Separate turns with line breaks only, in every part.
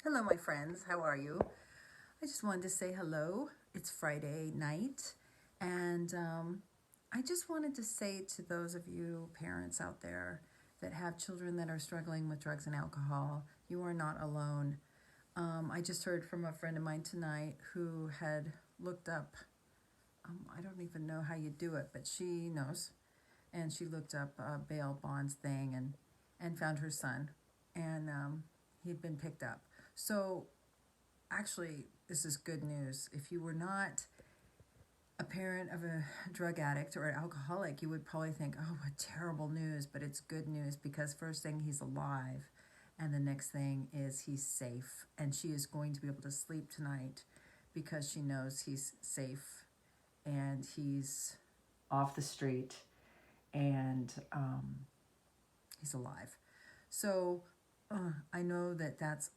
Hello, my friends. How are you? I just wanted to say hello. It's Friday night, and I just wanted to say to those of you parents out there that have children that are struggling with drugs and alcohol, you are not alone. I just heard from a friend of mine tonight who had looked up, I don't even know how you do it, but she knows, and she looked up a bail bonds thing and found her son, and he'd been picked up. So actually, this is good news. If you were not a parent of a drug addict or an alcoholic, you would probably think, oh, what terrible news, but it's good news because first thing, he's alive. And the next thing is he's safe. And she is going to be able to sleep tonight because she knows he's safe and he's off the street and he's alive. So I know that that's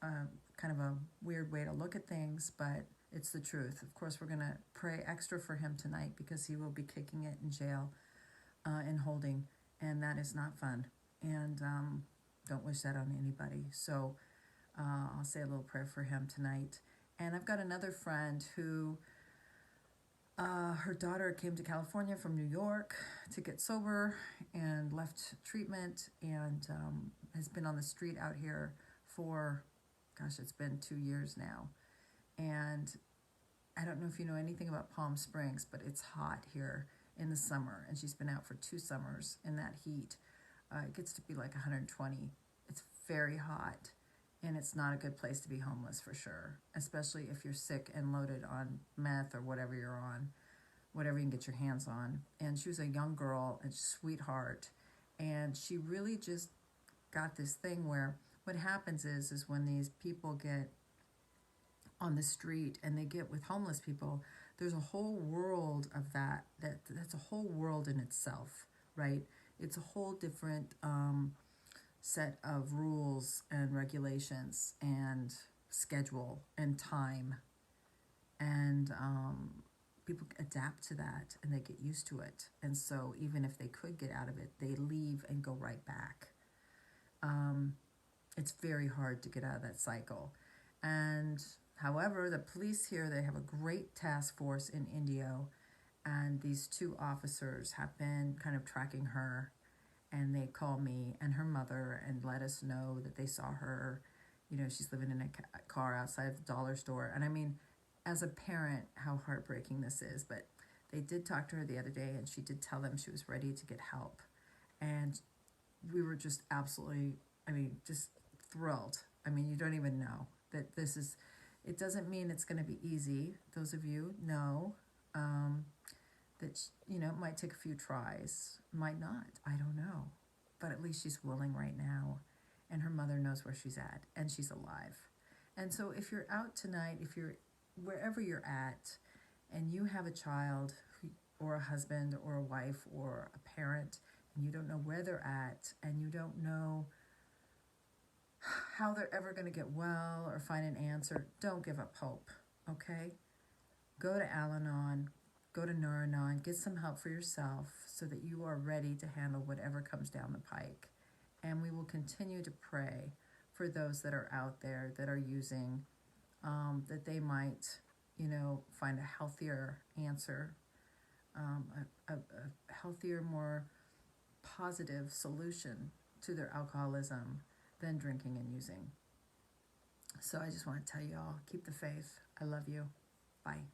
kind of a weird way to look at things, but it's the truth. Of course, we're going to pray extra for him tonight because he will be kicking it in jail and holding, and that is not fun. And don't wish that on anybody. So I'll say a little prayer for him tonight. And I've got another friend who her daughter came to California from New York to get sober and left treatment and has been on the street out here for, gosh, it's been 2 years now. And I don't know if you know anything about Palm Springs, but it's hot here in the summer. And she's been out for 2 summers in that heat. It gets to be like 120. It's very hot. And it's not a good place to be homeless for sure, especially if you're sick and loaded on meth or whatever you're on, whatever you can get your hands on. And she was a young girl and sweetheart. And she really just got this thing where what happens is when these people get on the street and they get with homeless people, there's a whole world of that's a whole world in itself, right? It's a whole different set of rules and regulations and schedule and time, and people adapt to that and they get used to it. And so even if they could get out of it, they leave and go right back. It's very hard to get out of that cycle. And however, the police here, they have a great task force in Indio, and these 2 officers have been kind of tracking her, and they call me and her mother and let us know that they saw her. You know, she's living in a car outside of the dollar store. And I mean, as a parent, how heartbreaking this is. But they did talk to her the other day, and she did tell them she was ready to get help. And we were just absolutely, just thrilled. You don't even know that this is, it doesn't mean it's going to be easy. Those of you know that, it might take a few tries, might not, I don't know. But at least she's willing right now, and her mother knows where she's at, and she's alive. And so if you're out tonight, if you're wherever you're at, and you have a child or a husband or a wife or a parent, and you don't know where they're at, and you don't know how they're ever going to get well or find an answer, don't give up hope, okay? Go to Al-Anon, go to Nouranon, get some help for yourself so that you are ready to handle whatever comes down the pike. And we will continue to pray for those that are out there that are using, that they might, find a healthier answer, a healthier, more positive solution to their alcoholism than drinking and using. So I just want to tell you all, keep the faith. I love you. Bye.